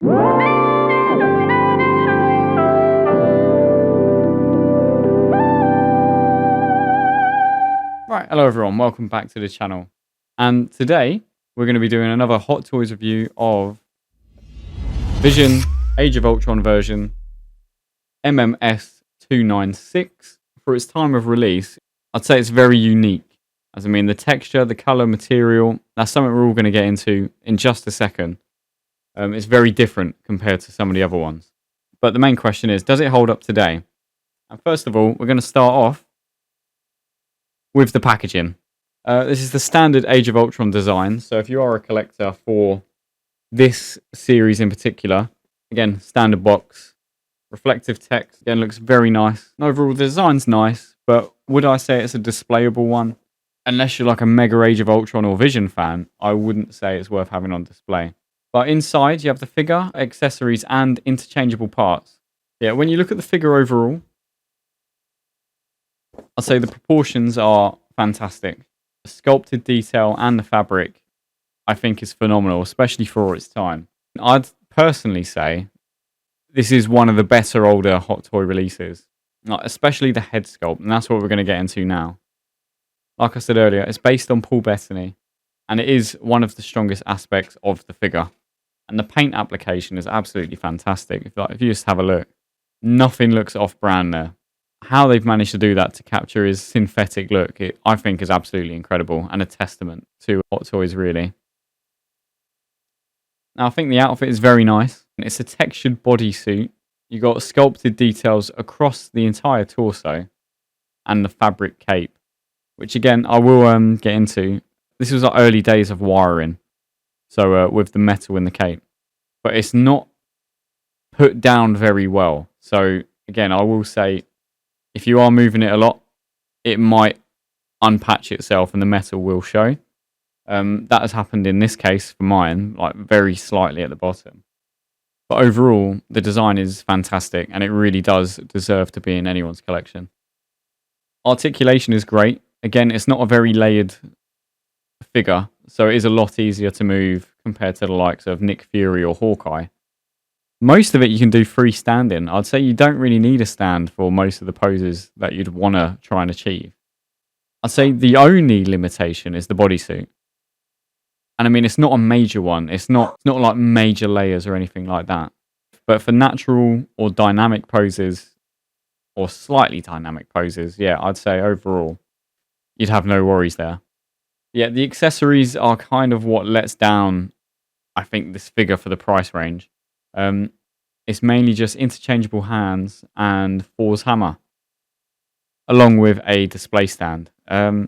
Right, hello everyone, welcome back to the channel. And today we're going to be doing another Hot Toys review of Vision Age of Ultron version MMS296. For its time of release, I'd say it's very unique. As I mean, the texture, the colour, material, that's something we're all going to get into in just a second. It's very different compared to some of the other ones. But the main question is, does it hold up today? And first of all, we're going to start off with the packaging. This is the standard Age of Ultron design. So if you are a collector for this series in particular, again, standard box, reflective text, again, looks very nice. And overall, the design's nice, but would I say it's a displayable one? Unless you're like a mega Age of Ultron or Vision fan, I wouldn't say it's worth having on display. But inside, you have the figure, accessories, and interchangeable parts. Yeah, when you look at the figure overall, I'd say the proportions are fantastic. The sculpted detail and the fabric, I think, is phenomenal, especially for its time. I'd personally say this is one of the better older Hot Toy releases, especially the head sculpt, and that's what we're going to get into now. Like I said earlier, it's based on Paul Bettany, and it is one of the strongest aspects of the figure. And the paint application is absolutely fantastic. If you just have a look, nothing looks off-brand there. How they've managed to do that to capture his synthetic look, I think, is absolutely incredible and a testament to Hot Toys, really. Now, I think the outfit is very nice. It's a textured bodysuit. You've got sculpted details across the entire torso and the fabric cape, which, again, I will get into. This was like early days of wiring, so with the metal in the cape. But it's not put down very well. So, again, I will say, if you are moving it a lot, it might unpatch itself and the metal will show. That has happened in this case for mine, like very slightly at the bottom. But overall, the design is fantastic and it really does deserve to be in anyone's collection. Articulation is great. Again, it's not a very layered figure, so it is a lot easier to move compared to the likes of Nick Fury or Hawkeye. Most of it you can do freestanding. I'd say you don't really need a stand for most of the poses that you'd want to try and achieve. I'd say the only limitation is the bodysuit. And I mean, it's not a major one. It's not like major layers or anything like that. But for natural or dynamic poses, or slightly dynamic poses, yeah, I'd say overall, you'd have no worries there. Yeah, the accessories are kind of what lets down, I think, this figure for the price range. It's mainly just interchangeable hands and Thor's hammer, along with a display stand. I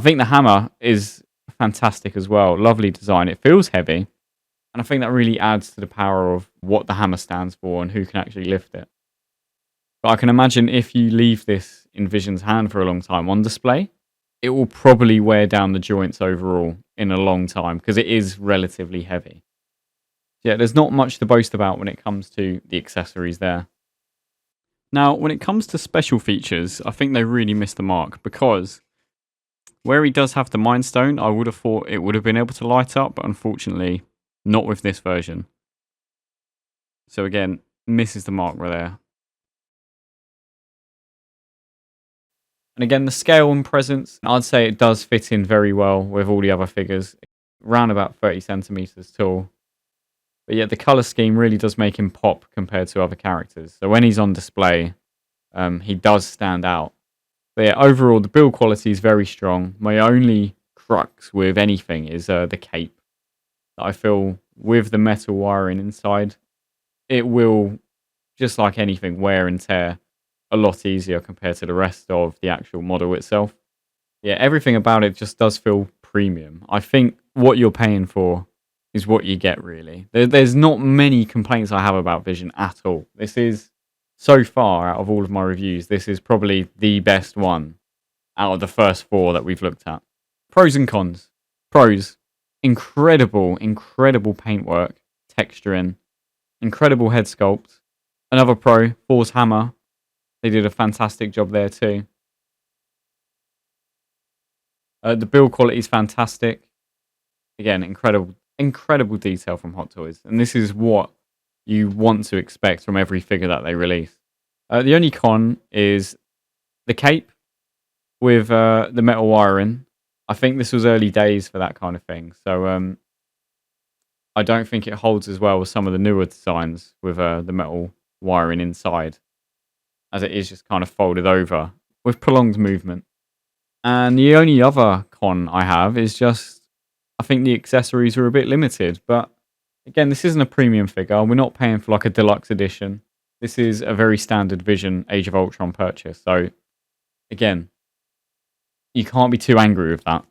think the hammer is fantastic as well. Lovely design. It feels heavy, and I think that really adds to the power of what the hammer stands for and who can actually lift it. But I can imagine if you leave this in Vision's hand for a long time on display, it will probably wear down the joints overall in a long time because it is relatively heavy. Yeah, there's not much to boast about when it comes to the accessories there. Now, when it comes to special features, I think they really missed the mark because where he does have the Mind Stone, I would have thought it would have been able to light up, but unfortunately, not with this version. So again, misses the mark right there. And again, the scale and presence, I'd say it does fit in very well with all the other figures. Around about 30 centimeters tall. But yet the colour scheme really does make him pop compared to other characters. So when he's on display, he does stand out. But yeah, overall, the build quality is very strong. My only crux with anything is the cape. I feel with the metal wiring inside, it will, just like anything, wear and tear a lot easier compared to the rest of the actual model itself. Yeah, everything about it just does feel premium. I think what you're paying for is what you get, really. There's not many complaints I have about Vision at all. This is, so far, out of all of my reviews, this is probably the best one out of the first 4 that we've looked at. Pros and cons. Pros. Incredible paintwork, texturing, incredible head sculpt. Another pro, Thor's hammer. They did a fantastic job there too. The build quality is fantastic. Again, incredible incredible detail from Hot Toys, and this is what you want to expect from every figure that they release. The only con is the cape with the metal wiring. I think this was early days for that kind of thing, so I don't think it holds as well as some of the newer designs with the metal wiring inside, as it is just kind of folded over with prolonged movement. And the only other con I have is just I think the accessories are a bit limited. But again, this isn't a premium figure. We're not paying for like a deluxe edition. This is a very standard Vision Age of Ultron purchase. So again, you can't be too angry with that.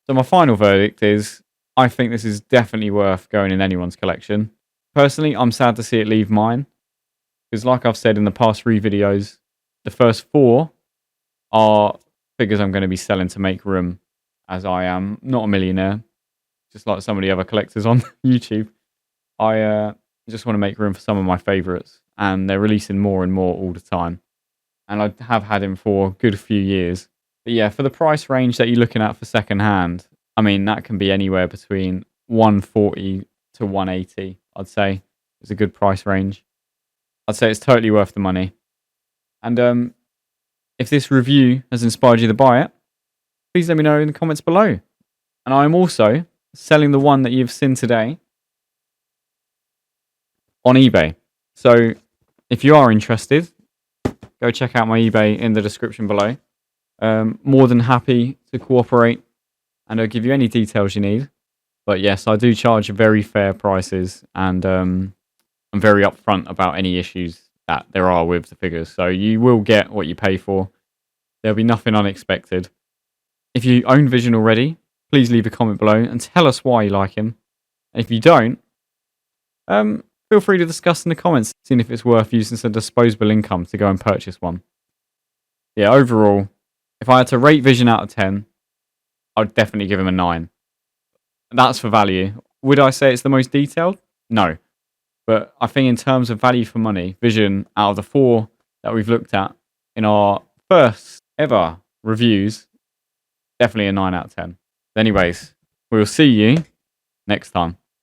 So my final verdict is I think this is definitely worth going in anyone's collection. Personally, I'm sad to see it leave mine. Because like I've said in the past 3 videos, the first 4 are figures I'm going to be selling to make room, as I am not a millionaire, just like some of the other collectors on YouTube. I just want to make room for some of my favourites, and they're releasing more and more all the time. And I have had him for a good few years. But yeah, for the price range that you're looking at for second hand, I mean, that can be anywhere between 140 to 180, I'd say. It's a good price range. I'd say it's totally worth the money. And if this review has inspired you to buy it, please let me know in the comments below. And I'm also selling the one that you've seen today on eBay. So if you are interested, go check out my eBay in the description below. More than happy to cooperate, and I'll give you any details you need. But yes, I do charge very fair prices, and I'm very upfront about any issues that there are with the figures. So you will get what you pay for. There'll be nothing unexpected. If you own Vision already, please leave a comment below and tell us why you like him. And if you don't, feel free to discuss in the comments, seeing if it's worth using some disposable income to go and purchase one. Yeah, overall, if I had to rate Vision out of 10, I'd definitely give him a 9. That's for value. Would I say it's the most detailed? No. But I think in terms of value for money, Vision, out of the 4 that we've looked at in our first ever reviews, definitely a 9 out of 10. Anyways, we'll see you next time.